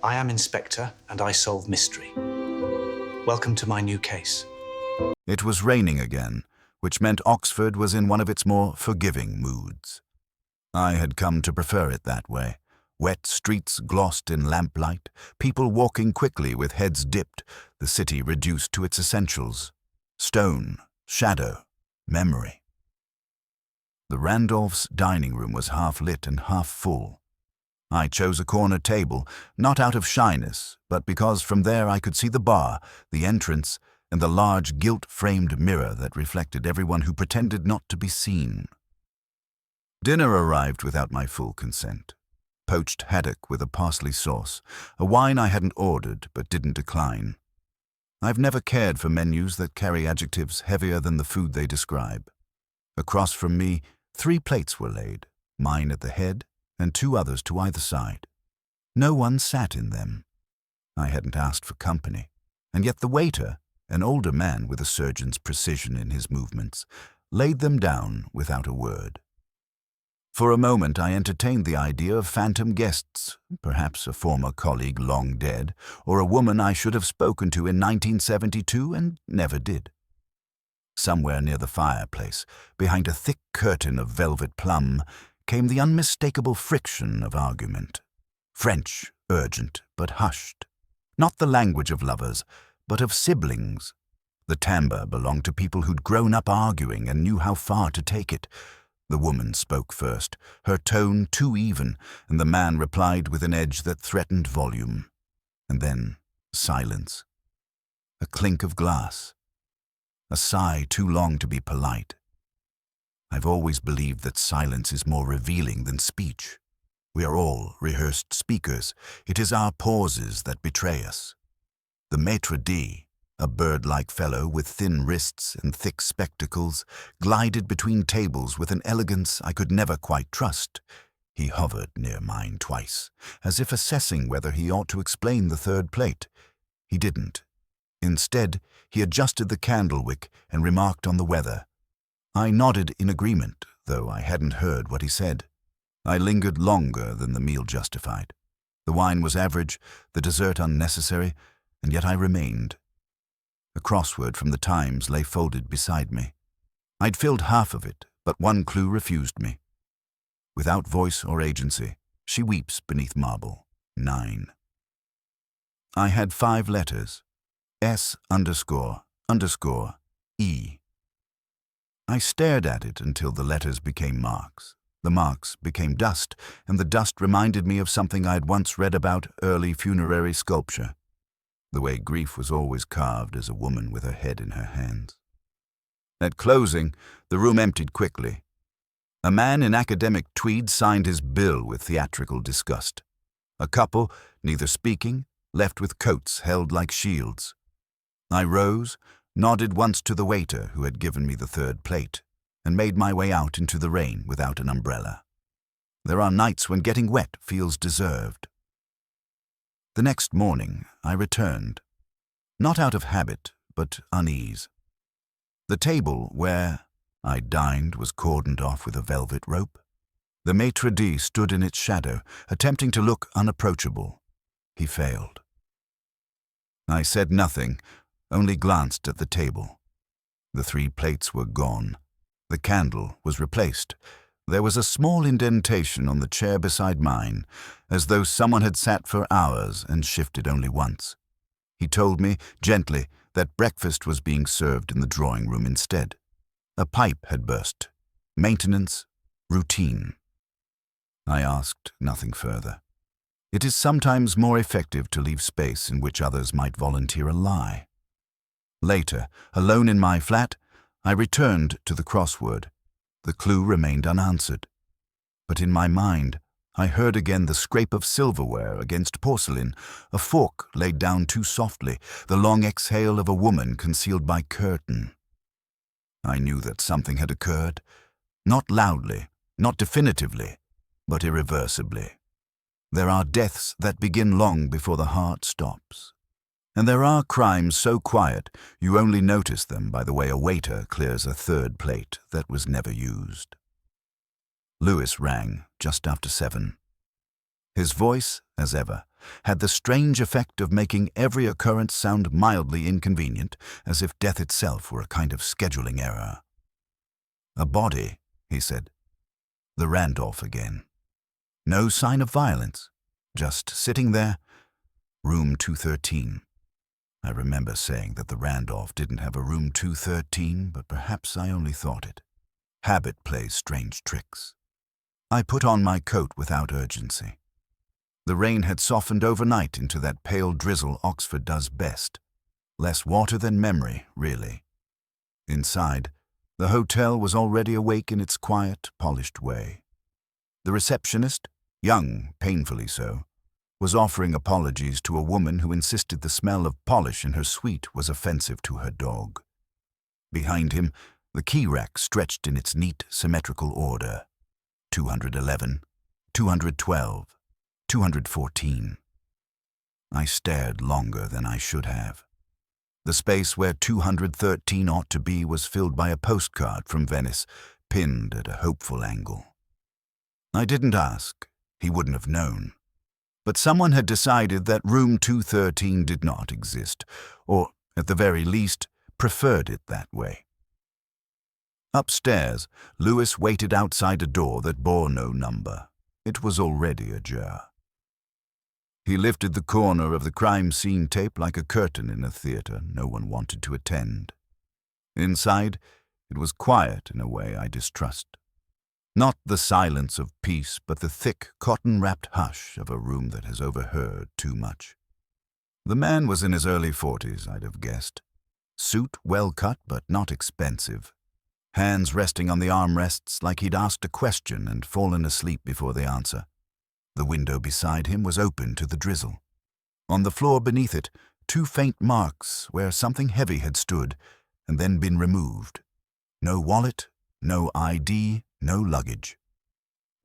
I am Inspector, and I solve mystery. Welcome to my new case. It was raining again, which meant Oxford was in one of its more forgiving moods. I had come to prefer it that way. Wet streets glossed in lamplight, people walking quickly with heads dipped, the city reduced to its essentials: stone, shadow, memory. The Randolphs' dining room was half lit and half full. I chose a corner table, not out of shyness, but because from there I could see the bar, the entrance, and the large gilt-framed mirror that reflected everyone who pretended not to be seen. Dinner arrived without my full consent. Poached haddock with a parsley sauce, a wine I hadn't ordered but didn't decline. I've never cared for menus that carry adjectives heavier than the food they describe. Across from me, 3 plates were laid, mine at the head and 2 others to either side. No one sat in them. I hadn't asked for company, and yet the waiter, an older man with a surgeon's precision in his movements, laid them down without a word. For a moment I entertained the idea of phantom guests, perhaps a former colleague long dead, or a woman I should have spoken to in 1972 and never did. Somewhere near the fireplace, behind a thick curtain of velvet plum, came the unmistakable friction of argument. French, urgent, but hushed. Not the language of lovers, but of siblings. The timbre belonged to people who'd grown up arguing and knew how far to take it. The woman spoke first, her tone too even, and the man replied with an edge that threatened volume. And then silence. A clink of glass. A sigh too long to be polite. I've always believed that silence is more revealing than speech. We are all rehearsed speakers. It is our pauses that betray us. The maitre d', a bird-like fellow with thin wrists and thick spectacles, glided between tables with an elegance I could never quite trust. He hovered near mine twice, as if assessing whether he ought to explain the 3rd plate. He didn't. Instead, he adjusted the candle wick and remarked on the weather. I nodded in agreement, though I hadn't heard what he said. I lingered longer than the meal justified. The wine was average, the dessert unnecessary, and yet I remained. A crossword from the Times lay folded beside me. I'd filled half of it, but one clue refused me. Without voice or agency, she weeps beneath marble. 9. I had 5 letters. S__E. I stared at it until the letters became marks. The marks became dust, and the dust reminded me of something I'd once read about early funerary sculpture. The way grief was always carved as a woman with her head in her hands. At closing, the room emptied quickly. A man in academic tweed signed his bill with theatrical disgust. A couple, neither speaking, left with coats held like shields. I rose, nodded once to the waiter who had given me the 3rd plate, and made my way out into the rain without an umbrella. There are nights when getting wet feels deserved. The next morning I returned, not out of habit, but unease. The table where I dined was cordoned off with a velvet rope. The maitre d' stood in its shadow, attempting to look unapproachable. He failed. I said nothing, only glanced at the table. The 3 plates were gone. The candle was replaced. There was a small indentation on the chair beside mine, as though someone had sat for hours and shifted only once. He told me, gently, that breakfast was being served in the drawing room instead. A pipe had burst. Maintenance, routine. I asked nothing further. It is sometimes more effective to leave space in which others might volunteer a lie. Later, alone in my flat, I returned to the crossword. The clue remained unanswered. But in my mind, I heard again the scrape of silverware against porcelain, a fork laid down too softly, the long exhale of a woman concealed by curtain. I knew that something had occurred, not loudly, not definitively, but irreversibly. There are deaths that begin long before the heart stops. And there are crimes so quiet you only notice them by the way a waiter clears a 3rd plate that was never used. Lewis rang just after 7. His voice, as ever, had the strange effect of making every occurrence sound mildly inconvenient, as if death itself were a kind of scheduling error. "A body," he said. "The Randolph again. No sign of violence. Just sitting there. Room 213. I remember saying that the Randolph didn't have a room 213, but perhaps I only thought it. Habit plays strange tricks. I put on my coat without urgency. The rain had softened overnight into that pale drizzle Oxford does best. Less water than memory, really. Inside, the hotel was already awake in its quiet, polished way. The receptionist, young, painfully so, was offering apologies to a woman who insisted the smell of polish in her suite was offensive to her dog. Behind him, the key rack stretched in its neat, symmetrical order. 211, 212, 214. I stared longer than I should have. The space where 213 ought to be was filled by a postcard from Venice, pinned at a hopeful angle. I didn't ask. He wouldn't have known. But someone had decided that room 213 did not exist, or, at the very least, preferred it that way. Upstairs, Lewis waited outside a door that bore no number. It was already ajar. He lifted the corner of the crime scene tape like a curtain in a theater no one wanted to attend. Inside, it was quiet in a way I distrust. Not the silence of peace, but the thick, cotton-wrapped hush of a room that has overheard too much. The man was in his early 40s, I'd have guessed. Suit well cut, but not expensive. Hands resting on the armrests like he'd asked a question and fallen asleep before the answer. The window beside him was open to the drizzle. On the floor beneath it, 2 faint marks where something heavy had stood and then been removed. No wallet, no ID, no luggage.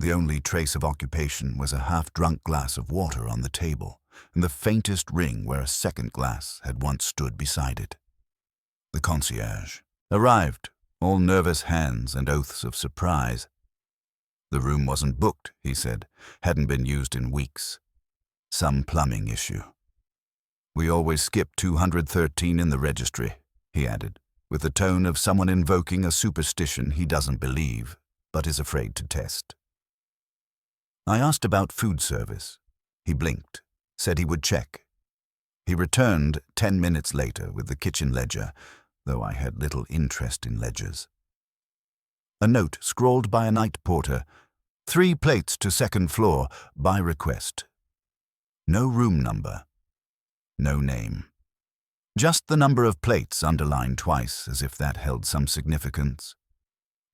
The only trace of occupation was a half-drunk glass of water on the table and the faintest ring where a second glass had once stood beside it. The concierge arrived, all nervous hands and oaths of surprise. The room wasn't booked, he said, hadn't been used in weeks. Some plumbing issue. We always skip 213 in the registry, he added, with the tone of someone invoking a superstition he doesn't believe, but is afraid to test. I asked about food service. He blinked, said he would check. He returned 10 minutes later with the kitchen ledger, though I had little interest in ledgers. A note scrawled by a night porter, 3 plates to 2nd floor, by request. No room number. No name. Just the number of plates underlined twice, as if that held some significance.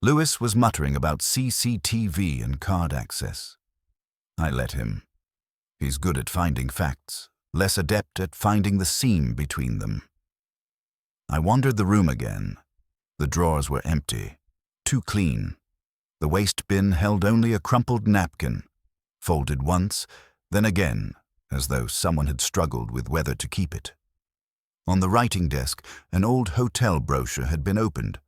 Lewis was muttering about CCTV and card access. I let him. He's good at finding facts, less adept at finding the seam between them. I wandered the room again. The drawers were empty, too clean. The waste bin held only a crumpled napkin, folded once, then again, as though someone had struggled with whether to keep it. On the writing desk, an old hotel brochure had been opened,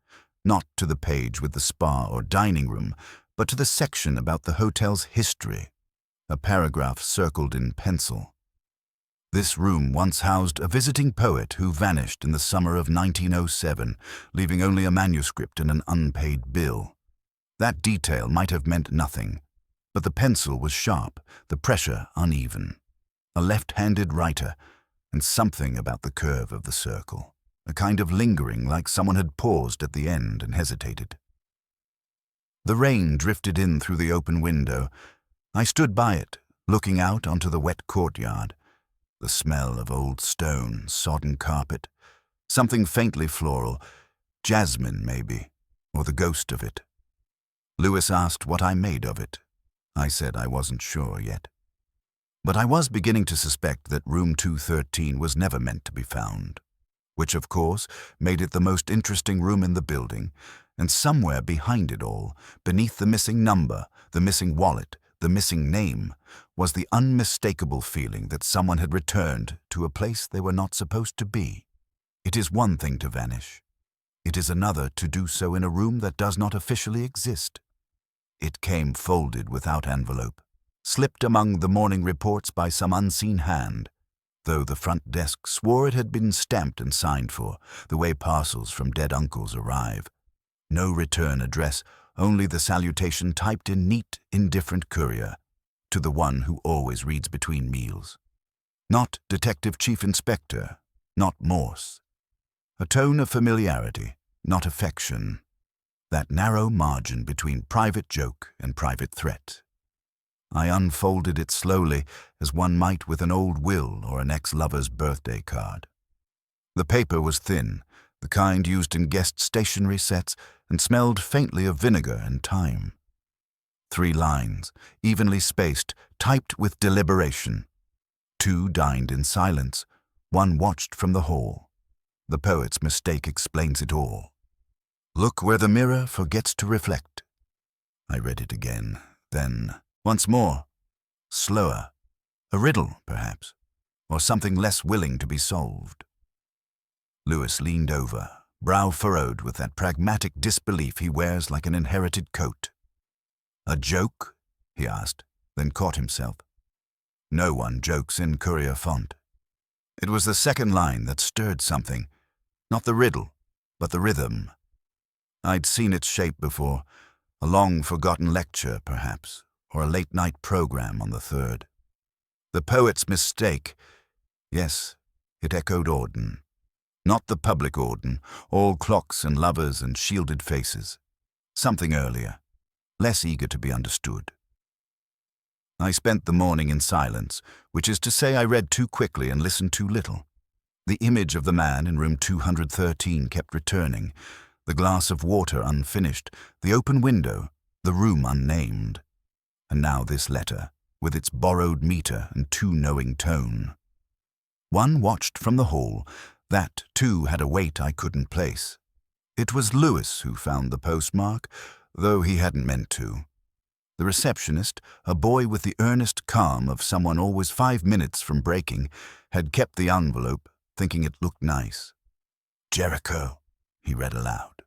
not to the page with the spa or dining room, but to the section about the hotel's history, a paragraph circled in pencil. This room once housed a visiting poet who vanished in the summer of 1907, leaving only a manuscript and an unpaid bill. That detail might have meant nothing, but the pencil was sharp, the pressure uneven. A left-handed writer, and something about the curve of the circle, a kind of lingering like someone had paused at the end and hesitated. The rain drifted in through the open window. I stood by it, looking out onto the wet courtyard. The smell of old stone, sodden carpet, something faintly floral, jasmine maybe, or the ghost of it. Lewis asked what I made of it. I said I wasn't sure yet. But I was beginning to suspect that room 213 was never meant to be found, which of course made it the most interesting room in the building, and somewhere behind it all, beneath the missing number, the missing wallet, the missing name, was the unmistakable feeling that someone had returned to a place they were not supposed to be. It is one thing to vanish. It is another to do so in a room that does not officially exist. It came folded without envelope, slipped among the morning reports by some unseen hand, though the front desk swore it had been stamped and signed for, the way parcels from dead uncles arrive. No return address, only the salutation typed in neat, indifferent courier, to the one who always reads between meals. Not Detective Chief Inspector, not Morse. A tone of familiarity, not affection. That narrow margin between private joke and private threat. I unfolded it slowly, as one might with an old will or an ex-lover's birthday card. The paper was thin, the kind used in guest stationery sets, and smelled faintly of vinegar and thyme. 3 lines, evenly spaced, typed with deliberation. 2 dined in silence, 1 watched from the hall. The poet's mistake explains it all. Look where the mirror forgets to reflect. I read it again, then once more, slower. A riddle, perhaps, or something less willing to be solved. Lewis leaned over, brow furrowed with that pragmatic disbelief he wears like an inherited coat. A joke? He asked, then caught himself. No one jokes in courier font. It was the second line that stirred something, not the riddle, but the rhythm. I'd seen its shape before, a long-forgotten lecture, perhaps, or a late-night program on the 3rd. The poet's mistake, yes, it echoed Auden. Not the public Auden, all clocks and lovers and shielded faces. Something earlier, less eager to be understood. I spent the morning in silence, which is to say I read too quickly and listened too little. The image of the man in room 213 kept returning, the glass of water unfinished, the open window, the room unnamed. And now this letter, with its borrowed meter and too knowing tone. 1 watched from the hall, that, too, had a weight I couldn't place. It was Lewis who found the postmark, though he hadn't meant to. The receptionist, a boy with the earnest calm of someone always 5 minutes from breaking, had kept the envelope, thinking it looked nice. Jericho, he read aloud.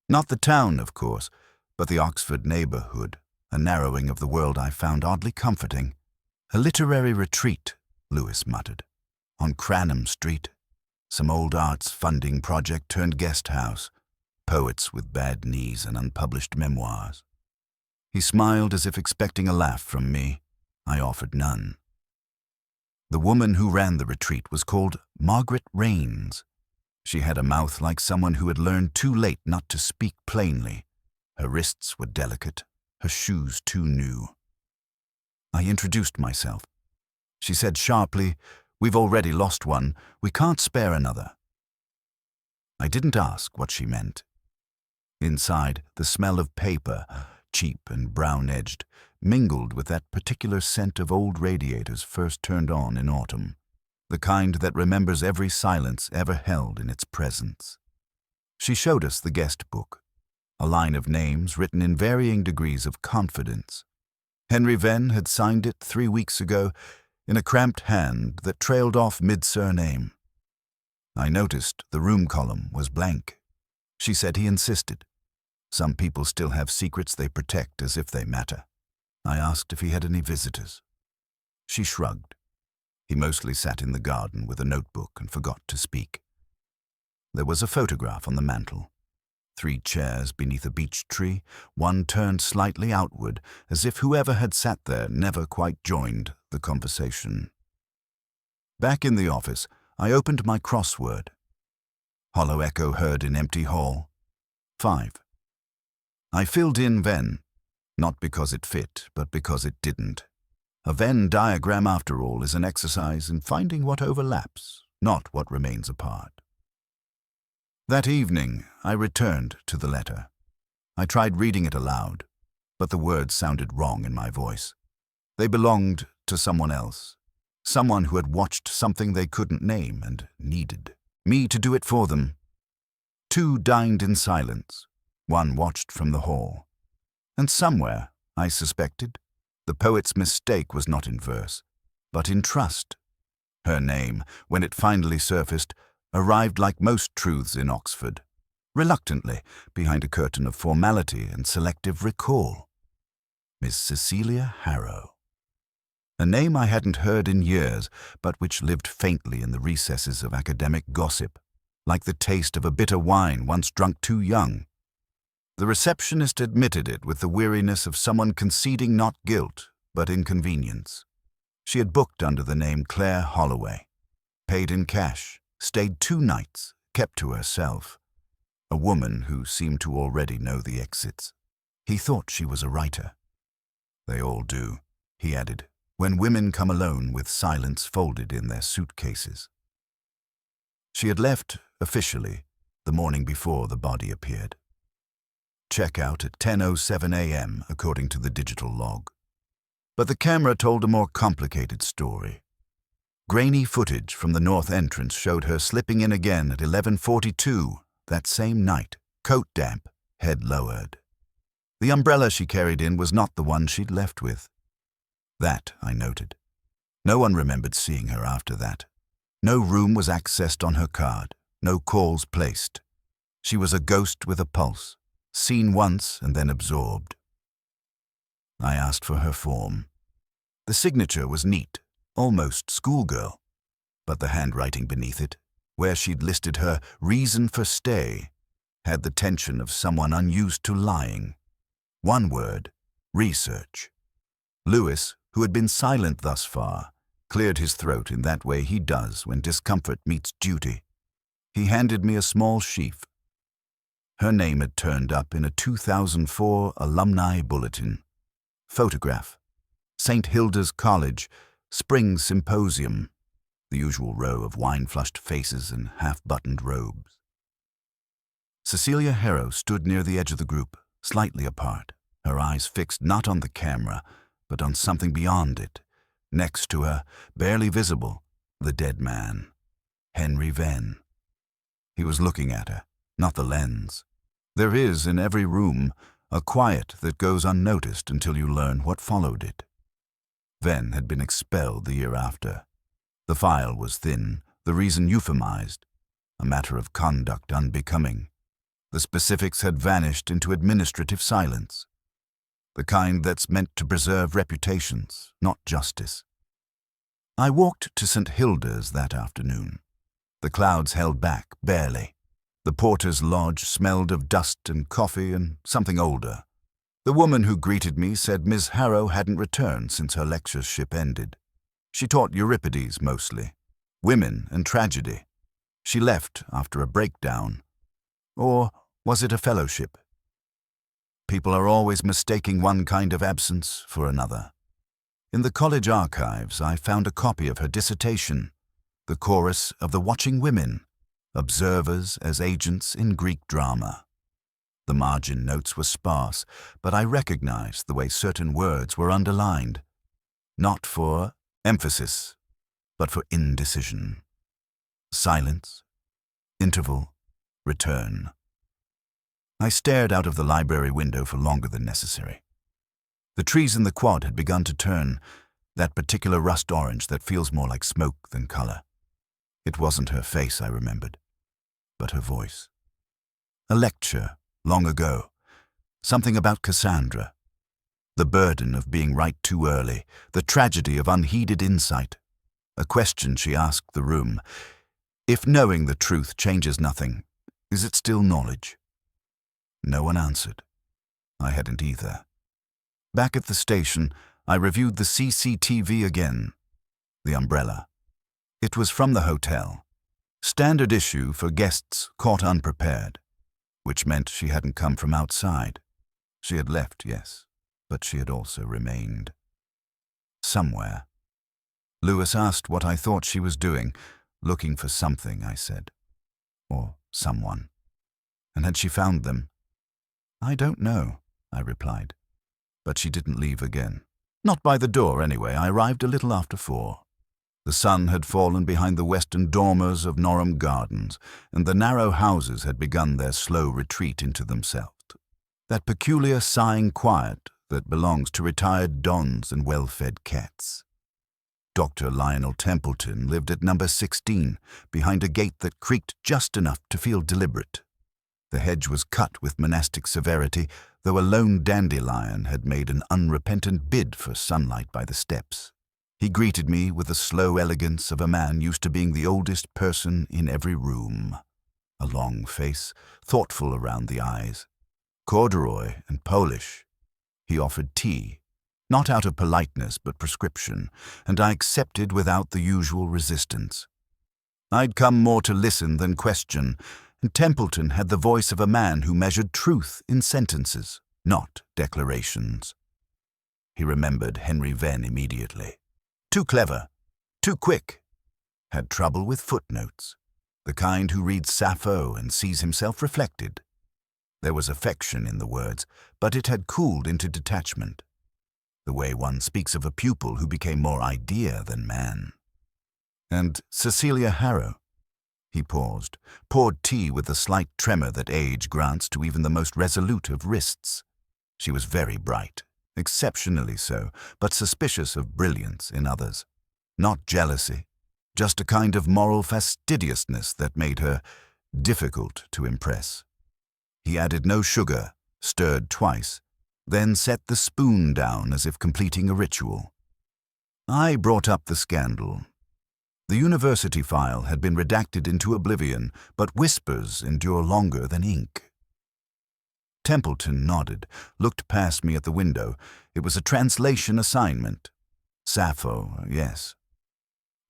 Not the town, of course, but the Oxford neighborhood, a narrowing of the world I found oddly comforting. A literary retreat, Lewis muttered, on Cranham Street. Some old arts funding project turned guest house, poets with bad knees and unpublished memoirs. He smiled as if expecting a laugh from me. I offered none. The woman who ran the retreat was called Margaret Raines. She had a mouth like someone who had learned too late not to speak plainly. Her wrists were delicate, her shoes too new. I introduced myself. She said sharply, "We've already lost one. We can't spare another." I didn't ask what she meant. Inside, the smell of paper, cheap and brown-edged, mingled with that particular scent of old radiators first turned on in autumn, the kind that remembers every silence ever held in its presence. She showed us the guest book, a line of names written in varying degrees of confidence. Henry Venn had signed it 3 weeks ago in a cramped hand that trailed off mid-surname. I noticed the room column was blank. She said he insisted. Some people still have secrets they protect as if they matter. I asked if he had any visitors. She shrugged. He mostly sat in the garden with a notebook and forgot to speak. There was a photograph on the mantel. 3 chairs beneath a beech tree, one turned slightly outward, as if whoever had sat there never quite joined the conversation. Back in the office, I opened my crossword. Hollow echo heard in empty hall. 5. I filled in Venn, not because it fit, but because it didn't. A Venn diagram, after all, is an exercise in finding what overlaps, not what remains apart. That evening, I returned to the letter. I tried reading it aloud, but the words sounded wrong in my voice. They belonged to someone else, someone who had watched something they couldn't name and needed me to do it for them. 2 dined in silence. 1 watched from the hall. And somewhere, I suspected, the poet's mistake was not in verse, but in trust. Her name, when it finally surfaced, arrived like most truths in Oxford, reluctantly, behind a curtain of formality and selective recall. Miss Cecilia Harrow. A name I hadn't heard in years, but which lived faintly in the recesses of academic gossip, like the taste of a bitter wine once drunk too young. The receptionist admitted it with the weariness of someone conceding not guilt, but inconvenience. She had booked under the name Claire Holloway, paid in cash, stayed 2 nights, kept to herself. A woman who seemed to already know the exits. He thought she was a writer. They all do, he added, when women come alone with silence folded in their suitcases. She had left, officially, the morning before the body appeared. Check-out at 10:07 a.m., according to the digital log. But the camera told a more complicated story. Grainy footage from the north entrance showed her slipping in again at 11:42 that same night, coat damp, head lowered. The umbrella she carried in was not the one she'd left with. That, I noted. No one remembered seeing her after that. No room was accessed on her card, no calls placed. She was a ghost with a pulse, seen once and then absorbed. I asked for her form. The signature was neat, almost schoolgirl, but the handwriting beneath it, where she'd listed her reason for stay, had the tension of someone unused to lying. One word, research. Lewis, who had been silent thus far, cleared his throat in that way he does when discomfort meets duty. He handed me a small sheaf. Her name had turned up in a 2004 alumni bulletin. Photograph. St. Hilda's College, Spring Symposium. The usual row of wine-flushed faces and half-buttoned robes. Cecilia Harrow stood near the edge of the group, slightly apart, her eyes fixed not on the camera, but on something beyond it. Next to her, barely visible, the dead man, Henry Venn. He was looking at her, not the lens. There is, in every room, a quiet that goes unnoticed until you learn what followed it. Venn had been expelled the year after. The file was thin, the reason euphemized, a matter of conduct unbecoming. The specifics had vanished into administrative silence. The kind that's meant to preserve reputations, not justice. I walked to St. Hilda's that afternoon. The clouds held back, barely. The porter's lodge smelled of dust and coffee and something older. The woman who greeted me said Miss Harrow hadn't returned since her lectureship ended. She taught Euripides mostly, women and tragedy. She left after a breakdown. Or was it a fellowship? People are always mistaking one kind of absence for another. In the college archives, I found a copy of her dissertation, the chorus of the Watching Women, observers as agents in Greek drama. The margin notes were sparse, but I recognized the way certain words were underlined, not for emphasis, but for indecision. Silence, interval, return. I stared out of the library window for longer than necessary. The trees in the quad had begun to turn, that particular rust orange that feels more like smoke than color. It wasn't her face I remembered, but her voice. A lecture, long ago. Something about Cassandra. The burden of being right too early, the tragedy of unheeded insight. A question she asked the room. If knowing the truth changes nothing, is it still knowledge? No one answered. I hadn't either. Back at the station, I reviewed the CCTV again. The umbrella. It was from the hotel. Standard issue for guests caught unprepared, which meant she hadn't come from outside. She had left, yes, but she had also remained. Somewhere. Lewis asked what I thought she was doing. Looking for something, I said. Or someone. And had she found them? I don't know, I replied. But she didn't leave again. Not by the door, anyway. I arrived a little after 4. The sun had fallen behind the western dormers of Norham Gardens, and the narrow houses had begun their slow retreat into themselves. That peculiar sighing quiet that belongs to retired dons and well-fed cats. Dr. Lionel Templeton lived at number 16, behind a gate that creaked just enough to feel deliberate. The hedge was cut with monastic severity, though a lone dandelion had made an unrepentant bid for sunlight by the steps. He greeted me with the slow elegance of a man used to being the oldest person in every room. A long face, thoughtful around the eyes, corduroy and Polish. He offered tea, not out of politeness but prescription, and I accepted without the usual resistance. I'd come more to listen than question, and Templeton had the voice of a man who measured truth in sentences, not declarations. He remembered Henry Venn immediately. Too clever, too quick. Had trouble with footnotes, the kind who reads Sappho and sees himself reflected. There was affection in the words, but it had cooled into detachment, the way one speaks of a pupil who became more idea than man. And Cecilia Harrow. He paused, poured tea with the slight tremor that age grants to even the most resolute of wrists. She was very bright, exceptionally so, but suspicious of brilliance in others. Not jealousy, just a kind of moral fastidiousness that made her difficult to impress. He added no sugar, stirred twice, then set the spoon down as if completing a ritual. I brought up the scandal. The university file had been redacted into oblivion, but whispers endure longer than ink. Templeton nodded, looked past me at the window. It was a translation assignment. Sappho, yes.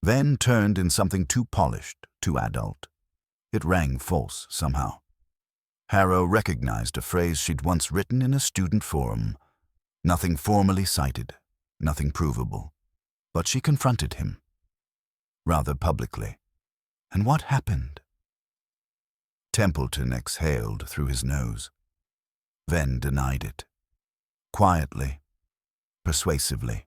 Then turned in something too polished, too adult. It rang false somehow. Harrow recognized a phrase she'd once written in a student forum. Nothing formally cited, nothing provable. But she confronted him. Rather publicly. And what happened? Templeton exhaled through his nose. Venn denied it. Quietly, persuasively.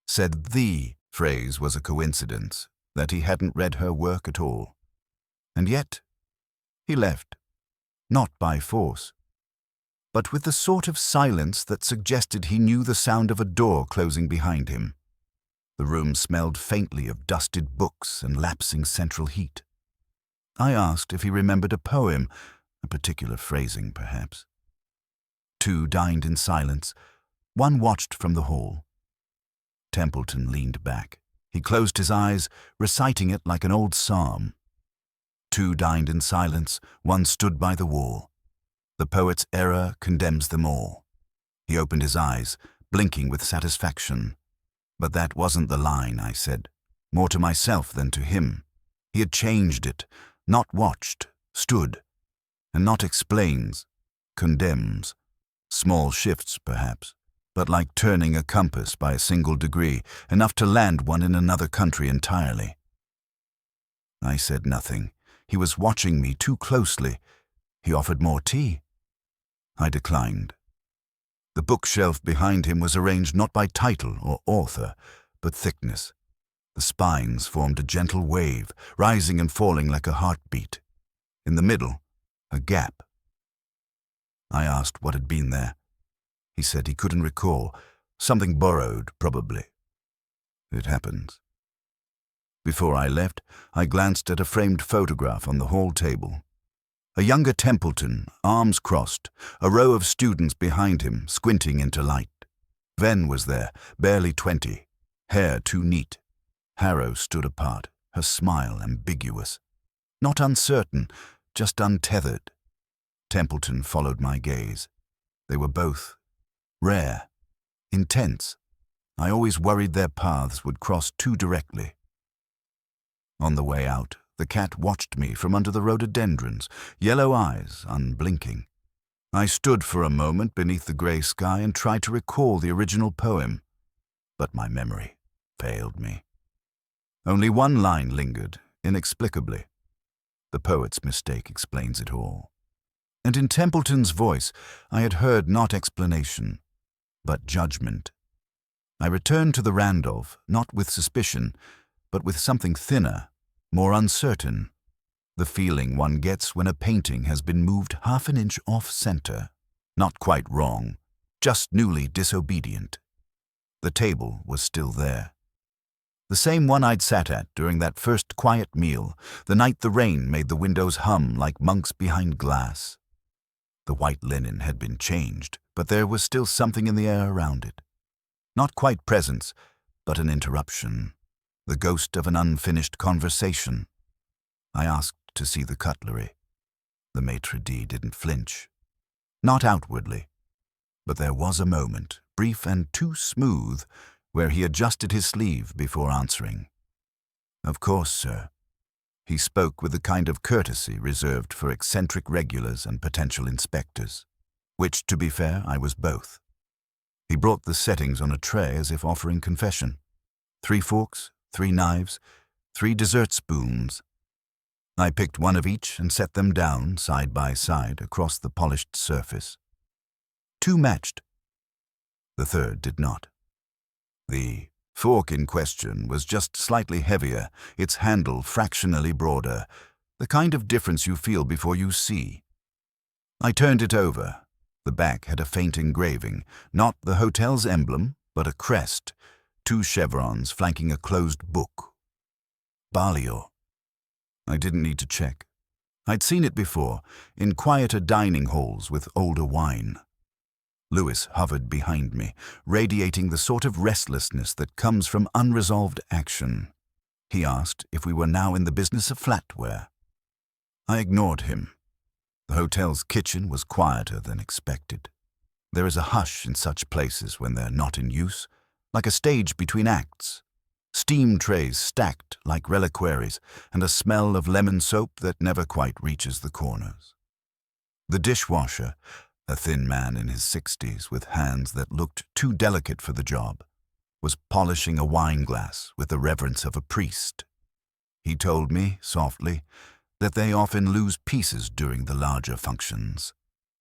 Said the phrase was a coincidence, that he hadn't read her work at all. And yet, he left. Not by force, but with the sort of silence that suggested he knew the sound of a door closing behind him. The room smelled faintly of dusted books and lapsing central heat. I asked if he remembered a poem, a particular phrasing perhaps. Two dined in silence. One watched from the hall. Templeton leaned back. He closed his eyes, reciting it like an old psalm. Two dined in silence, one stood by the wall. The poet's error condemns them all. He opened his eyes, blinking with satisfaction. But that wasn't the line, I said, more to myself than to him. He had changed it, not watched, stood, and not explains, condemns. Small shifts, perhaps, but like turning a compass by a single degree, enough to land one in another country entirely. I said nothing. He was watching me too closely. He offered more tea. I declined. The bookshelf behind him was arranged not by title or author, but thickness. The spines formed a gentle wave, rising and falling like a heartbeat. In the middle, a gap. I asked what had been there. He said he couldn't recall. Something borrowed, probably. It happens. Before I left, I glanced at a framed photograph on the hall table. A younger Templeton, arms crossed, a row of students behind him, squinting into light. Venn was there, barely 20, hair too neat. Harrow stood apart, her smile ambiguous. Not uncertain, just untethered. Templeton followed my gaze. They were both rare, intense. I always worried their paths would cross too directly. On the way out, the cat watched me from under the rhododendrons, yellow eyes unblinking. I stood for a moment beneath the grey sky and tried to recall the original poem, but my memory failed me. Only one line lingered, inexplicably. The poet's mistake explains it all. And in Templeton's voice, I had heard not explanation, but judgment. I returned to the Randolph, not with suspicion, but with something thinner, more uncertain, the feeling one gets when a painting has been moved half an inch off-center, not quite wrong, just newly disobedient. The table was still there. The same one I'd sat at during that first quiet meal, the night the rain made the windows hum like monks behind glass. The white linen had been changed, but there was still something in the air around it. Not quite presence, but an interruption, the ghost of an unfinished conversation. I asked to see the cutlery. The maitre d' didn't flinch. Not outwardly, but there was a moment, brief and too smooth, where he adjusted his sleeve before answering. "Of course, sir." He spoke with the kind of courtesy reserved for eccentric regulars and potential inspectors, which, to be fair, I was both. He brought the settings on a tray as if offering confession. 3 forks, 3 knives, 3 dessert spoons. I picked one of each and set them down, side by side, across the polished surface. 2 matched. The third did not. The fork in question was just slightly heavier, its handle fractionally broader, the kind of difference you feel before you see. I turned it over. The back had a faint engraving, not the hotel's emblem, but a crest, 2 chevrons flanking a closed book. Balio. I didn't need to check. I'd seen it before, in quieter dining halls with older wine. Lewis hovered behind me, radiating the sort of restlessness that comes from unresolved action. He asked if we were now in the business of flatware. I ignored him. The hotel's kitchen was quieter than expected. There is a hush in such places when they're not in use, like a stage between acts. Steam trays stacked like reliquaries, and a smell of lemon soap that never quite reaches the corners. The dishwasher, a thin man in his 60s with hands that looked too delicate for the job, was polishing a wine glass with the reverence of a priest. He told me, softly, that they often lose pieces during the larger functions.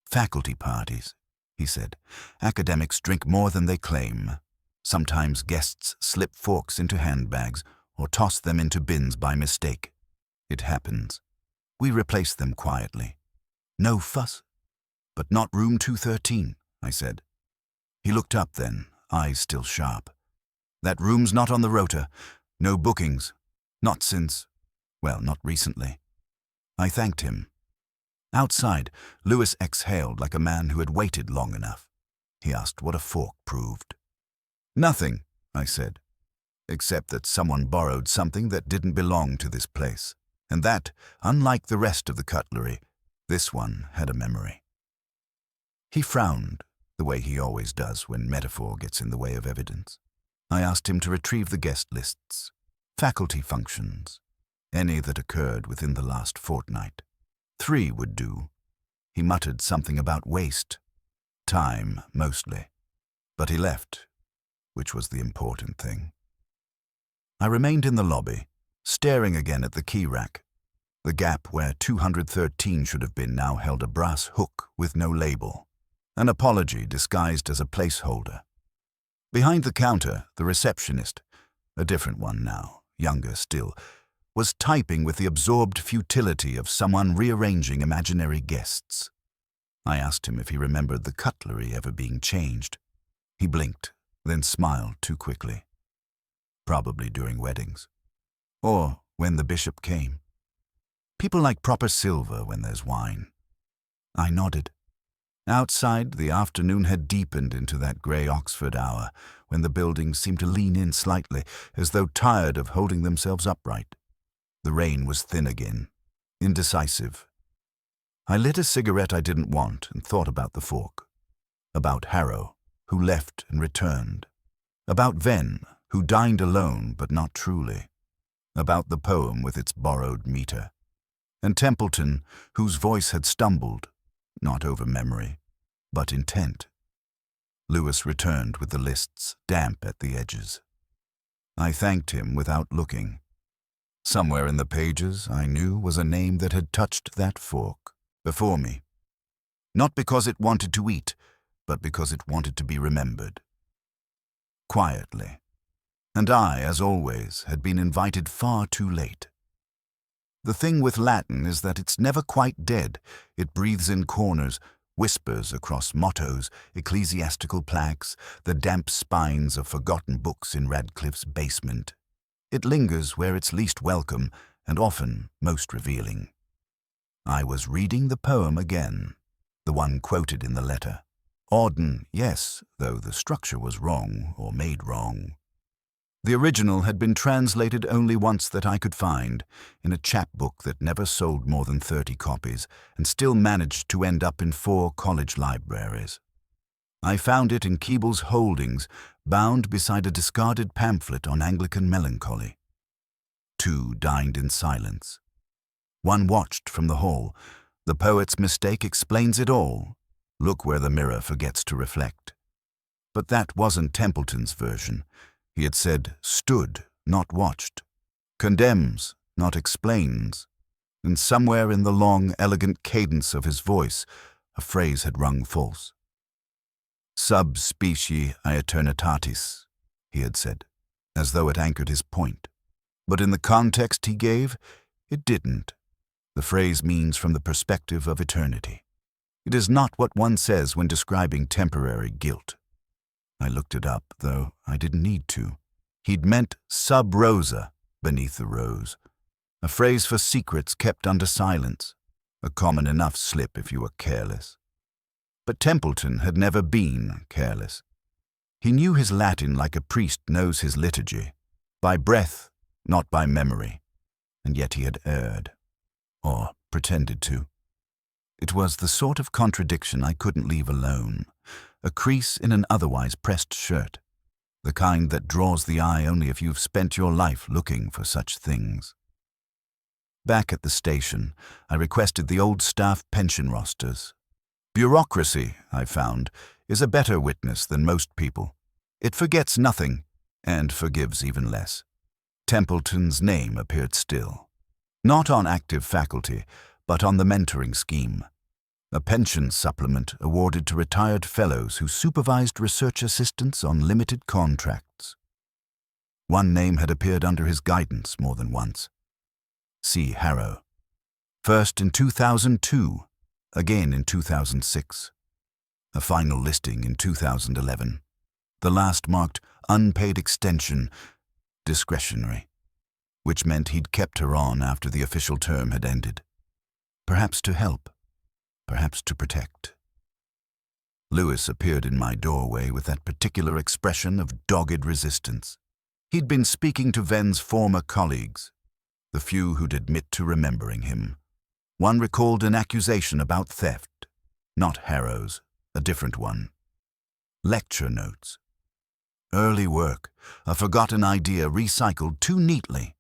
"Faculty parties," he said. "Academics drink more than they claim. Sometimes guests slip forks into handbags or toss them into bins by mistake. It happens. We replace them quietly. No fuss." "But not room 213, I said. He looked up then, eyes still sharp. "That room's not on the rota. No bookings. Not since, well, not recently." I thanked him. Outside, Lewis exhaled like a man who had waited long enough. He asked what a fork proved. "Nothing," I said, "except that someone borrowed something that didn't belong to this place, and that, unlike the rest of the cutlery, this one had a memory." He frowned, the way he always does when metaphor gets in the way of evidence. I asked him to retrieve the guest lists, faculty functions, any that occurred within the last fortnight. 3 would do. He muttered something about waste, time mostly, but he left, which was the important thing. I remained in the lobby, staring again at the key rack. The gap where 213 should have been now held a brass hook with no label, an apology disguised as a placeholder. Behind the counter, the receptionist, a different one now, younger still, was typing with the absorbed futility of someone rearranging imaginary guests. I asked him if he remembered the cutlery ever being changed. He blinked, then smiled too quickly. Probably during weddings. Or when the bishop came. People like proper silver when there's wine. I nodded. Outside, the afternoon had deepened into that grey Oxford hour, when the buildings seemed to lean in slightly, as though tired of holding themselves upright. The rain was thin again, indecisive. I lit a cigarette I didn't want and thought about the fork. About Harrow, who left and returned. About Venn, who dined alone but not truly. About the poem with its borrowed meter. And Templeton, whose voice had stumbled, not over memory, but intent. Lewis returned with the lists, damp at the edges. I thanked him without looking. Somewhere in the pages, I knew, was a name that had touched that fork, before me. Not because it wanted to eat, but because it wanted to be remembered. Quietly. And I, as always, had been invited far too late. The thing with Latin is that it's never quite dead. It breathes in corners, whispers across mottos, ecclesiastical plaques, the damp spines of forgotten books in Radcliffe's basement. It lingers where it's least welcome, and often most revealing. I was reading the poem again, the one quoted in the letter. Auden, yes, though the structure was wrong, or made wrong. The original had been translated only once that I could find, in a chapbook that never sold more than 30 copies and still managed to end up in 4 college libraries. I found it in Keeble's holdings, bound beside a discarded pamphlet on Anglican melancholy. 2 dined in silence. 1 watched from the hall. The poet's mistake explains it all. Look where the mirror forgets to reflect. But that wasn't Templeton's version. He had said, stood, not watched. Condemns, not explains. And somewhere in the long, elegant cadence of his voice, a phrase had rung false. Sub specie aeternitatis, he had said, as though it anchored his point. But in the context he gave, it didn't. The phrase means from the perspective of eternity. It is not what one says when describing temporary guilt. I looked it up, though I didn't need to. He'd meant sub rosa, beneath the rose, a phrase for secrets kept under silence, a common enough slip if you were careless. But Templeton had never been careless. He knew his Latin like a priest knows his liturgy, by breath, not by memory, and yet he had erred, or pretended to. It was the sort of contradiction I couldn't leave alone, a crease in an otherwise pressed shirt, the kind that draws the eye only if you've spent your life looking for such things. Back at the station, I requested the old staff pension rosters. Bureaucracy, I found, is a better witness than most people. It forgets nothing, and forgives even less. Templeton's name appeared still. Not on active faculty, but on the mentoring scheme. A pension supplement awarded to retired fellows who supervised research assistants on limited contracts. One name had appeared under his guidance more than once. C. Harrow. First in 2002, again in 2006. A final listing in 2011. The last marked unpaid extension, discretionary, which meant he'd kept her on after the official term had ended. Perhaps to help, perhaps to protect. Lewis appeared in my doorway with that particular expression of dogged resistance. He'd been speaking to Ven's former colleagues, the few who'd admit to remembering him. One recalled an accusation about theft, not Harrow's, a different one. Lecture notes. Early work, a forgotten idea recycled too neatly.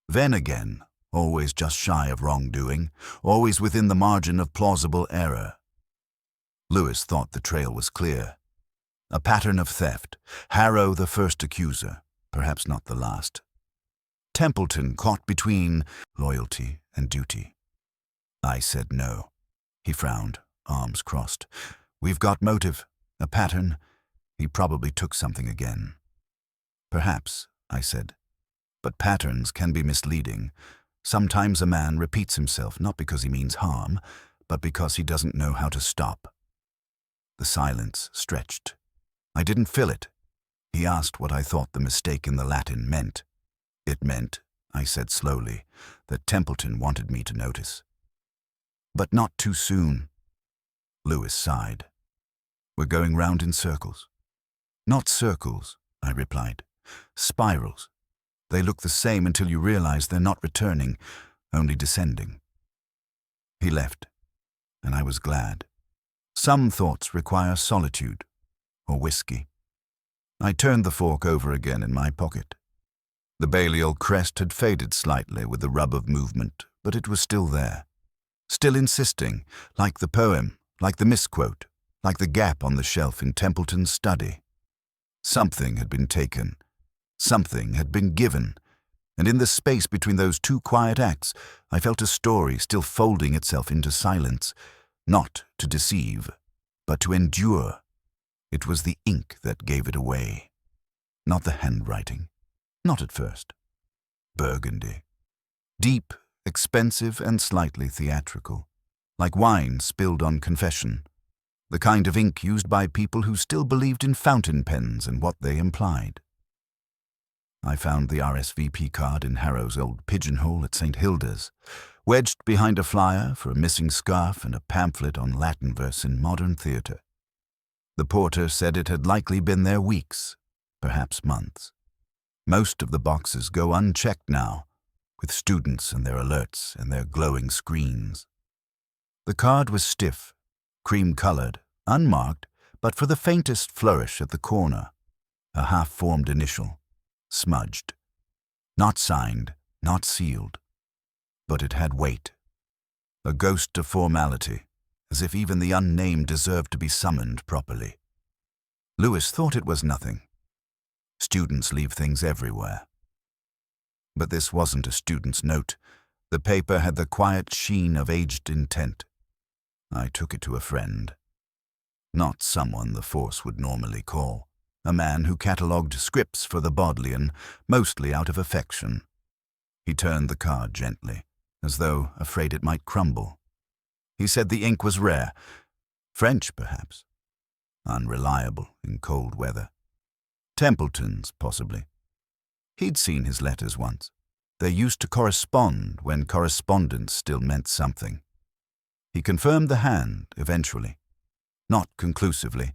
Ven again, always just shy of wrongdoing, always within the margin of plausible error. Lewis thought the trail was clear. A pattern of theft, Harrow the first accuser, perhaps not the last. Templeton caught between loyalty and duty. I said no. He frowned, arms crossed. We've got motive, a pattern. He probably took something again. Perhaps, I said. But patterns can be misleading. Sometimes a man repeats himself not because he means harm, but because he doesn't know how to stop. The silence stretched. I didn't fill it. He asked what I thought the mistake in the Latin meant. It meant, I said slowly, that Templeton wanted me to notice. But not too soon. Lewis sighed. We're going round in circles. Not circles, I replied. Spirals. They look the same until you realize they're not returning, only descending. He left, and I was glad. Some thoughts require solitude, or whiskey. I turned the fork over again in my pocket. The Balliol crest had faded slightly with the rub of movement, but it was still there. Still insisting, like the poem, like the misquote, like the gap on the shelf in Templeton's study. Something had been taken. Something had been given, and in the space between those two quiet acts, I felt a story still folding itself into silence, not to deceive, but to endure. It was the ink that gave it away, not the handwriting, not at first. Burgundy. Deep, expensive, and slightly theatrical, like wine spilled on confession, the kind of ink used by people who still believed in fountain pens and what they implied. I found the RSVP card in Harrow's old pigeonhole at St. Hilda's, wedged behind a flyer for a missing scarf and a pamphlet on Latin verse in modern theatre. The porter said it had likely been there weeks, perhaps months. Most of the boxes go unchecked now, with students and their alerts and their glowing screens. The card was stiff, cream-colored, unmarked, but for the faintest flourish at the corner, a half-formed initial, smudged. Not signed, not sealed, but it had weight. A ghost of formality, as if even the unnamed deserved to be summoned properly. Lewis thought it was nothing. Students leave things everywhere. But this wasn't a student's note. The paper had the quiet sheen of aged intent. I took it to a friend. Not someone the Force would normally call. A man who catalogued scripts for the Bodleian, mostly out of affection. He turned the card gently, as though afraid it might crumble. He said the ink was rare. French, perhaps. Unreliable in cold weather. Templeton's, possibly. He'd seen his letters once. They used to correspond when correspondence still meant something. He confirmed the hand, eventually. Not conclusively,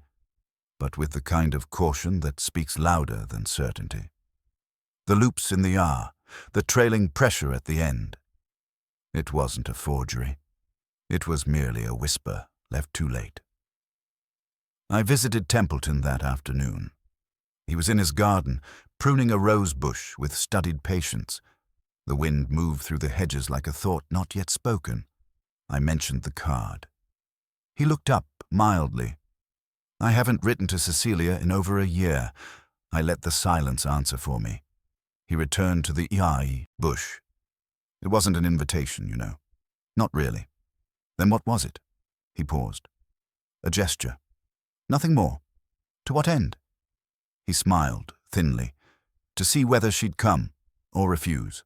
but with the kind of caution that speaks louder than certainty. The loops in the R, the trailing pressure at the end. It wasn't a forgery. It was merely a whisper, left too late. I visited Templeton that afternoon. He was in his garden, pruning a rose bush with studied patience. The wind moved through the hedges like a thought not yet spoken. I mentioned the card. He looked up mildly. I haven't written to Cecilia in over a year. I let the silence answer for me. He returned to the bush. It wasn't an invitation, you know. Not really. Then what was it? He paused. A gesture. Nothing more. To what end? He smiled, thinly, to see whether she'd come, or refuse.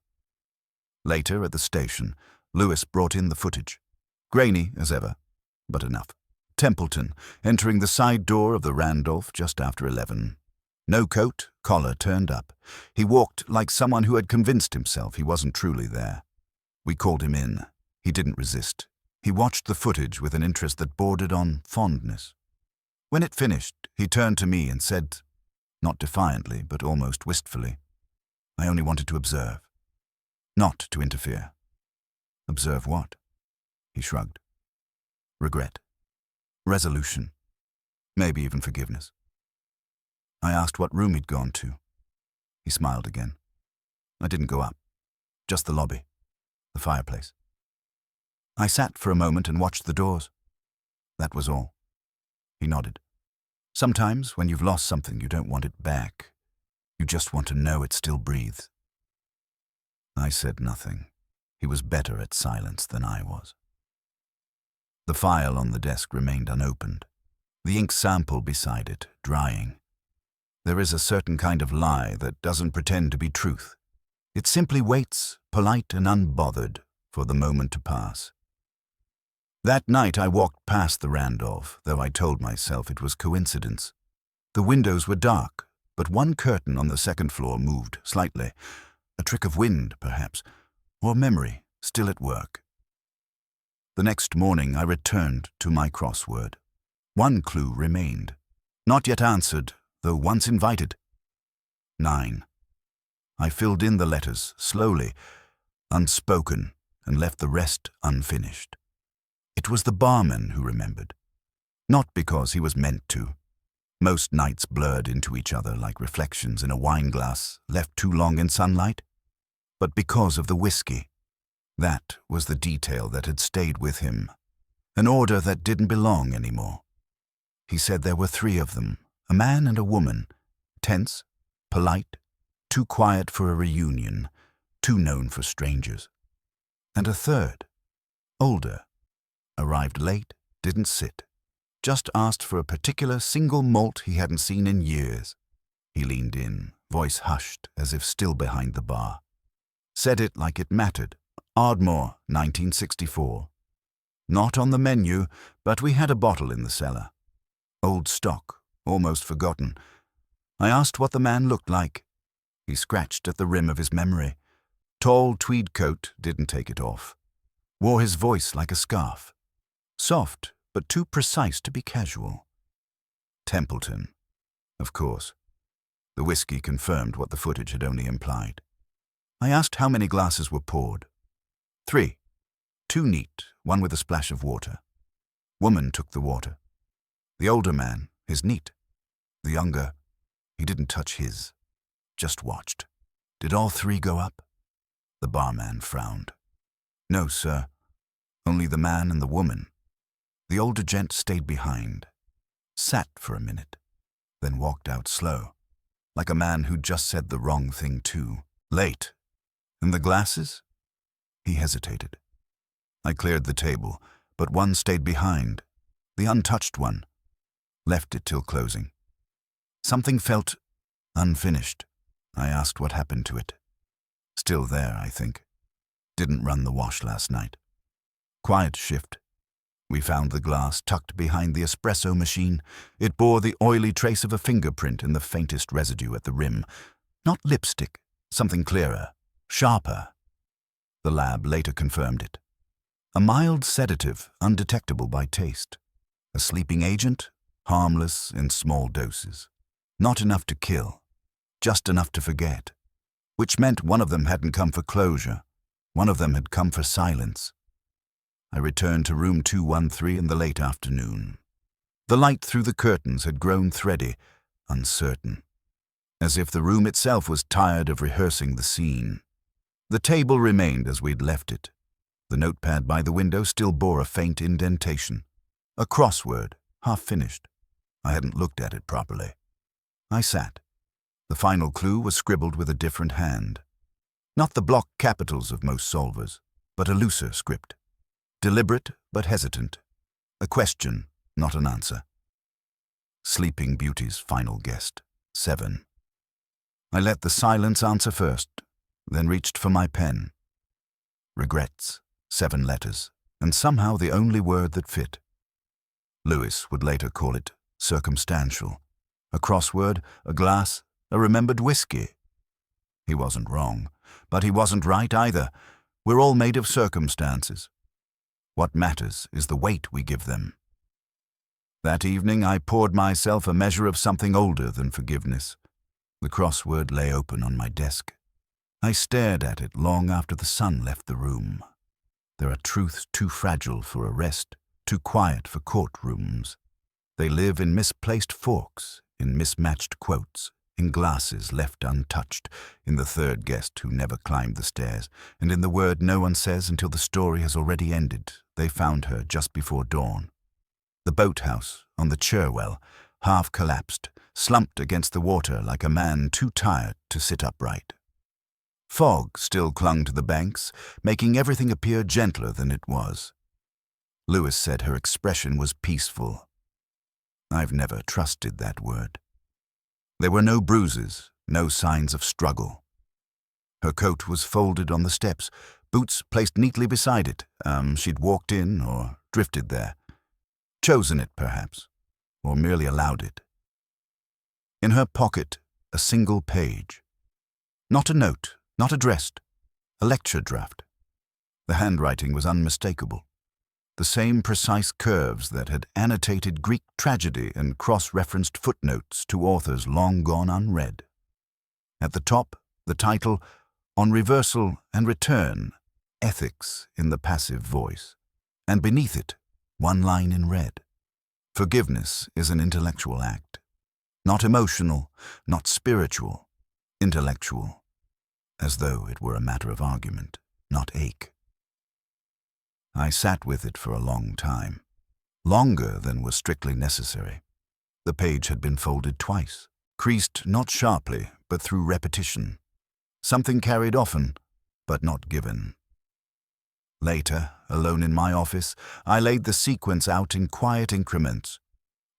Later, at the station, Lewis brought in the footage. Grainy, as ever, but enough. Templeton, entering the side door of the Randolph just after 11. No coat, collar turned up. He walked like someone who had convinced himself he wasn't truly there. We called him in. He didn't resist. He watched the footage with an interest that bordered on fondness. When it finished, he turned to me and said, not defiantly, but almost wistfully, I only wanted to observe, not to interfere. Observe what? He shrugged. Regret. Resolution. Maybe even forgiveness. I asked what room he'd gone to. He smiled again. I didn't go up. Just the lobby. The fireplace. I sat for a moment and watched the doors. That was all. He nodded. Sometimes, when you've lost something, you don't want it back. You just want to know it still breathes. I said nothing. He was better at silence than I was. The file on the desk remained unopened. The ink sample beside it, drying. There is a certain kind of lie that doesn't pretend to be truth. It simply waits, polite and unbothered, for the moment to pass. That night I walked past the Randolph, though I told myself it was coincidence. The windows were dark, but one curtain on the second floor moved slightly. A trick of wind, perhaps, or memory still at work. The next morning I returned to my crossword. One clue remained, not yet answered, though once invited. 9. I filled in the letters slowly, unspoken, and left the rest unfinished. It was the barman who remembered. Not because he was meant to. Most nights blurred into each other like reflections in a wineglass left too long in sunlight. But because of the whiskey. That was the detail that had stayed with him. An order that didn't belong anymore. He said there were 3 of them, a man and a woman, tense, polite, too quiet for a reunion, too known for strangers. And a third, older, arrived late, didn't sit, just asked for a particular single malt he hadn't seen in years. He leaned in, voice hushed as if still behind the bar. Said it like it mattered. Ardmore, 1964. Not on the menu, but we had a bottle in the cellar. Old stock, almost forgotten. I asked what the man looked like. He scratched at the rim of his memory. Tall tweed coat, didn't take it off. Wore his voice like a scarf. Soft, but too precise to be casual. Templeton, of course. The whiskey confirmed what the footage had only implied. I asked how many glasses were poured. 3. 2 neat, one with a splash of water. Woman took the water. The older man, his neat. The younger, he didn't touch his, just watched. Did all 3 go up? The barman frowned. No, sir. Only the man and the woman. The older gent stayed behind, sat for a minute, then walked out slow, like a man who'd just said the wrong thing too. Late. And the glasses? He hesitated. I cleared the table, but one stayed behind, the untouched one. Left it till closing. Something felt unfinished. I asked what happened to it. Still there, I think. Didn't run the wash last night. Quiet shift. We found the glass tucked behind the espresso machine. It bore the oily trace of a fingerprint and the faintest residue at the rim. Not lipstick, something clearer, sharper. The lab later confirmed it. A mild sedative, undetectable by taste. A sleeping agent, harmless in small doses. Not enough to kill, just enough to forget. Which meant one of them hadn't come for closure. One of them had come for silence. I returned to room 213 in the late afternoon. The light through the curtains had grown thready, uncertain, as if the room itself was tired of rehearsing the scene. The table remained as we'd left it. The notepad by the window still bore a faint indentation. A crossword, half finished. I hadn't looked at it properly. I sat. The final clue was scribbled with a different hand. Not the block capitals of most solvers, but a looser script. Deliberate but hesitant. A question, not an answer. Sleeping Beauty's final guest, 7. I let the silence answer first, then reached for my pen. Regrets, 7 letters, and somehow the only word that fit. Lewis would later call it circumstantial. A crossword, a glass, a remembered whiskey. He wasn't wrong, but he wasn't right either. We're all made of circumstances. What matters is the weight we give them. That evening I poured myself a measure of something older than forgiveness. The crossword lay open on my desk. I stared at it long after the sun left the room. There are truths too fragile for arrest, too quiet for courtrooms. They live in misplaced forks, in mismatched quotes, in glasses left untouched, in the third guest who never climbed the stairs, and in the word no one says until the story has already ended. They found her just before dawn. The boathouse on the Cherwell, half collapsed, slumped against the water like a man too tired to sit upright. Fog still clung to the banks, making everything appear gentler than it was. Lewis said her expression was peaceful. I've never trusted that word. There were no bruises, no signs of struggle. Her coat was folded on the steps, boots placed neatly beside it. She'd walked in or drifted there. Chosen it, perhaps, or merely allowed it. In her pocket, a single page. Not a note, not addressed. A lecture draft. The handwriting was unmistakable. The same precise curves that had annotated Greek tragedy and cross-referenced footnotes to authors long gone unread. At the top, the title, On Reversal and Return, Ethics in the Passive Voice. And beneath it, one line in red. Forgiveness is an intellectual act. Not emotional, not spiritual, intellectual. As though it were a matter of argument, not ache. I sat with it for a long time, longer than was strictly necessary. The page had been folded twice, creased not sharply, but through repetition. Something carried often, but not given. Later, alone in my office, I laid the sequence out in quiet increments.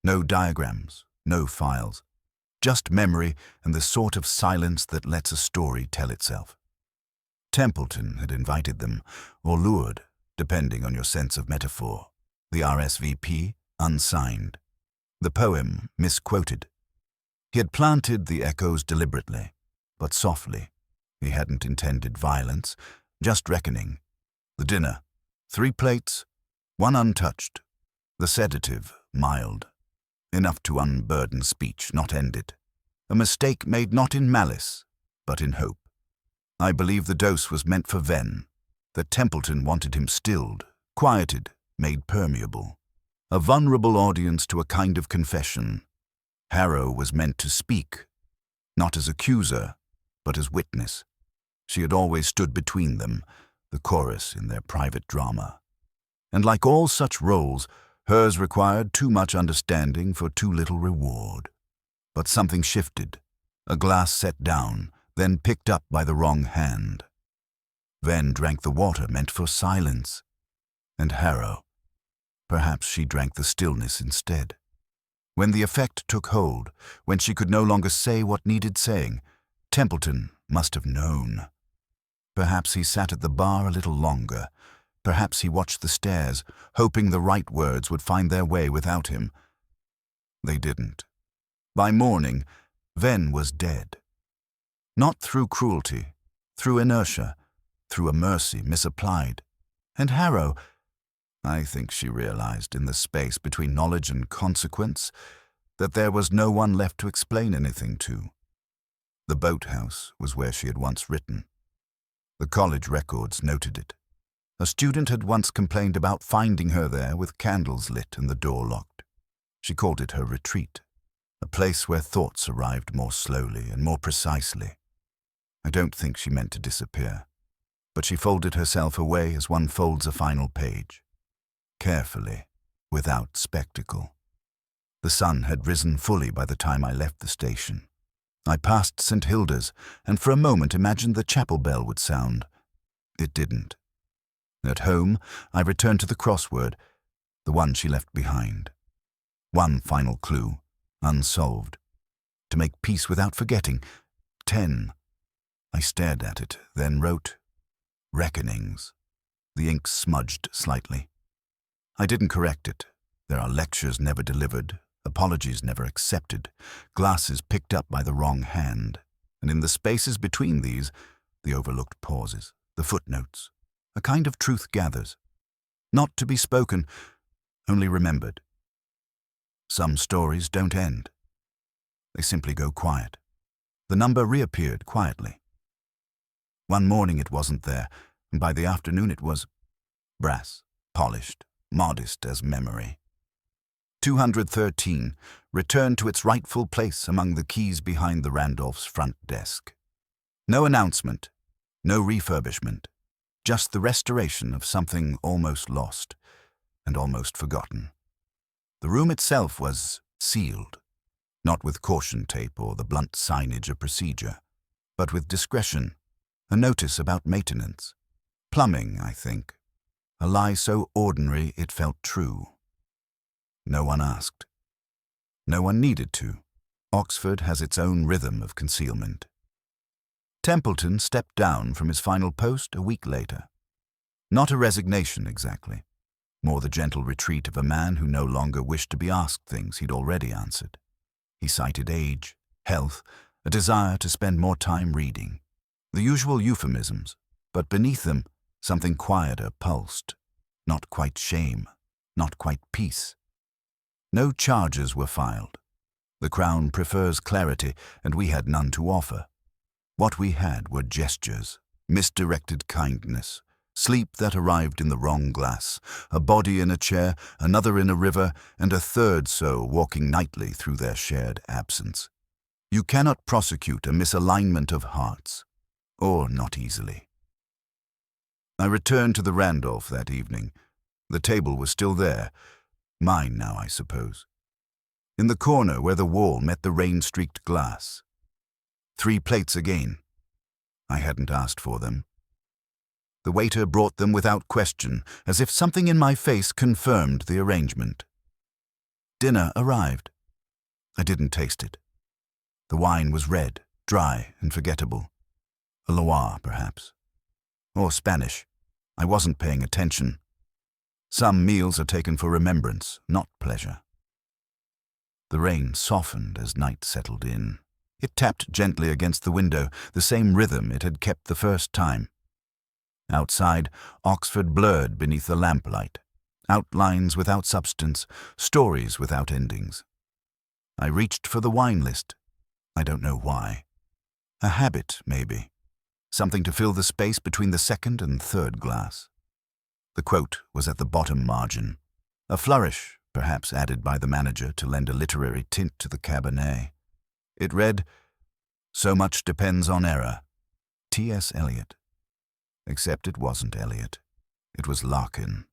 No diagrams, no files, just memory and the sort of silence that lets a story tell itself. Templeton had invited them, or lured, depending on your sense of metaphor. The RSVP, unsigned. The poem, misquoted. He had planted the echoes deliberately, but softly. He hadn't intended violence, just reckoning. The dinner, 3 plates, 1 untouched. The sedative, mild. Enough to unburden speech, not end it. a mistake made not in malice, but in hope. I believe the dose was meant for Ven, that Templeton wanted him stilled, quieted, made permeable. A vulnerable audience to a kind of confession. Harrow was meant to speak, not as accuser, but as witness. She had always stood between them, the chorus in their private drama. And like all such roles, hers required too much understanding for too little reward. But something shifted, a glass set down, then picked up by the wrong hand. Ven drank the water meant for silence. And Harrow, perhaps she drank the stillness instead. When the effect took hold, when she could no longer say what needed saying, Templeton must have known. Perhaps he sat at the bar a little longer. Perhaps he watched the stairs, hoping the right words would find their way without him. They didn't. By morning, Ven was dead. Not through cruelty, through inertia, through a mercy misapplied. And Harrow, I think she realized in the space between knowledge and consequence that there was no one left to explain anything to. The boathouse was where she had once written. The college records noted it. A student had once complained about finding her there with candles lit and the door locked. She called it her retreat, a place where thoughts arrived more slowly and more precisely. I don't think she meant to disappear, but she folded herself away as one folds a final page. Carefully, without spectacle. The sun had risen fully by the time I left the station. I passed St. Hilda's and for a moment imagined the chapel bell would sound. It didn't. At home, I returned to the crossword, the one she left behind. One final clue, unsolved. To make peace without forgetting. 10. I stared at it, then wrote, Reckonings. The ink smudged slightly. I didn't correct it. There are lectures never delivered, apologies never accepted, glasses picked up by the wrong hand, and in the spaces between these, the overlooked pauses, the footnotes, a kind of truth gathers, not to be spoken, only remembered. Some stories don't end. They simply go quiet. The number reappeared quietly. One morning it wasn't there, and by the afternoon it was brass, polished, modest as memory. 213 returned to its rightful place among the keys behind the Randolph's front desk. No announcement, no refurbishment, just the restoration of something almost lost and almost forgotten. The room itself was sealed, not with caution tape or the blunt signage of procedure, but with discretion, a notice about maintenance. Plumbing, I think. A lie so ordinary it felt true. No one asked. No one needed to. Oxford has its own rhythm of concealment. Templeton stepped down from his final post a week later. Not a resignation exactly, more the gentle retreat of a man who no longer wished to be asked things he'd already answered. He cited age, health, a desire to spend more time reading. The usual euphemisms, but beneath them, something quieter pulsed. Not quite shame, not quite peace. No charges were filed. The Crown prefers clarity, and we had none to offer. What we had were gestures, misdirected kindness, sleep that arrived in the wrong glass, a body in a chair, another in a river, and a third so walking nightly through their shared absence. You cannot prosecute a misalignment of hearts, or not easily. I returned to the Randolph that evening. The table was still there, mine now, I suppose. In the corner where the wall met the rain-streaked glass. 3 plates again. I hadn't asked for them. The waiter brought them without question, as if something in my face confirmed the arrangement. Dinner arrived. I didn't taste it. The wine was red, dry, and forgettable. A Loire, perhaps. Or Spanish. I wasn't paying attention. Some meals are taken for remembrance, not pleasure. The rain softened as night settled in. It tapped gently against the window, the same rhythm it had kept the first time. Outside, Oxford blurred beneath the lamplight. Outlines without substance, stories without endings. I reached for the wine list. I don't know why. A habit, maybe. Something to fill the space between the second and third glass. The quote was at the bottom margin. A flourish, perhaps added by the manager to lend a literary tint to the Cabernet. It read, "So much depends on error. T.S. Eliot." Except it wasn't Eliot. It was Larkin.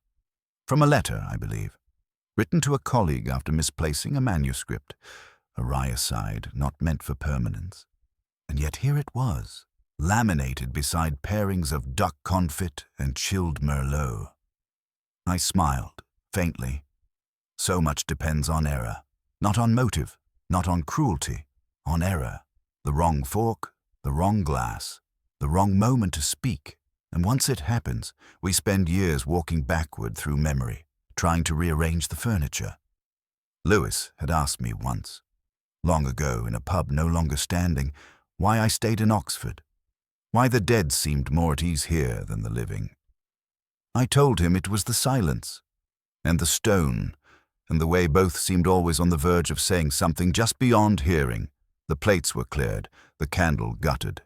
From a letter, I believe, written to a colleague after misplacing a manuscript, a wry aside not meant for permanence. And yet here it was, laminated beside pairings of duck confit and chilled Merlot. I smiled, faintly. So much depends on error. Not on motive, not on cruelty, on error. The wrong fork, the wrong glass, the wrong moment to speak. And once it happens, we spend years walking backward through memory, trying to rearrange the furniture. Lewis had asked me once, long ago in a pub no longer standing, why I stayed in Oxford, why the dead seemed more at ease here than the living. I told him it was the silence, and the stone, and the way both seemed always on the verge of saying something just beyond hearing. The plates were cleared, the candle guttered.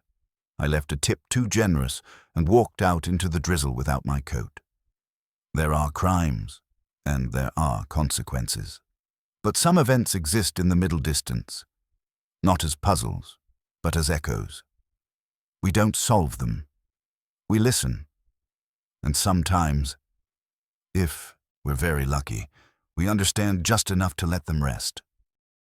I left a tip too generous and walked out into the drizzle without my coat. There are crimes, and there are consequences. But some events exist in the middle distance, not as puzzles, but as echoes. We don't solve them. We listen. And sometimes, if we're very lucky, we understand just enough to let them rest.